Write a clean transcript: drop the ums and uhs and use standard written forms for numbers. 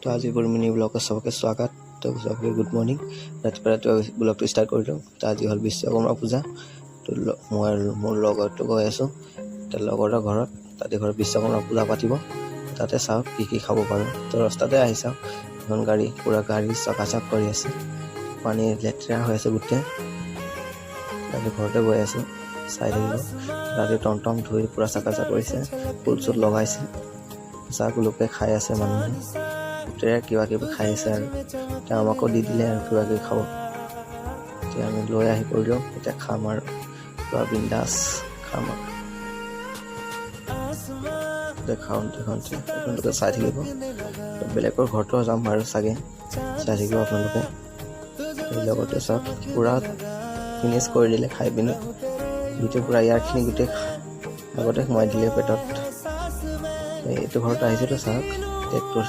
তো আজি মিনি ব্লগত সবকে স্বাগত। তো সবকে গুড মৰ্ণিং। ৰাতিপুৱা ব্লগটো ষ্টাৰ্ট কৰি দিওঁ। তো আজি হ'ল বিশ্বকৰ্মা পূজা। তো মই মোৰ লগৰটো গৈ আছোঁ তাৰ লগৰৰ ঘৰত। তাতে ঘৰত বিশ্বকৰ্মা পূজা পাতিব। তাতে চাওক কি খাব পাৰোঁ। তো ৰাস্তাতে আহি চাওক এখন গাড়ী পুৰা গাড়ী চকাচক কৰি আছে। পানী লেতেৰা হৈ আছে গোটেই। তাতে ঘৰতে গৈ আছোঁ চাই থাকিব। তাতে টমটম ধুই পুৰা চকাচক কৰিছে, ফুল চুল লগাইছে। চাক লোকে খাই আছে, মানুহে গোটেই কিবা কিবি খাই আছে আৰু এতিয়া আমাকো দি দিলে আৰু কিবা কিবি খাব। এতিয়া আমি লৈ আহি কৰিলোঁ, এতিয়া খাম আৰু পুৰা বিন্দাছ খাম আৰু খাওঁতে আপোনালোকে চাই থাকিব। বেলেগৰ ঘৰতো যাম আৰু চাগে চাই থাকিব আপোনালোকে। লগতে চাওক পুৰা ফিনিছ কৰি দিলে খাই পিনি। গোটেই পুৰা ইয়াৰখিনি গোটেই আগতে সোমাই দিলে পেটত। এইটো ঘৰত আহিছেতো চাওক ট্ৰেক্টৰ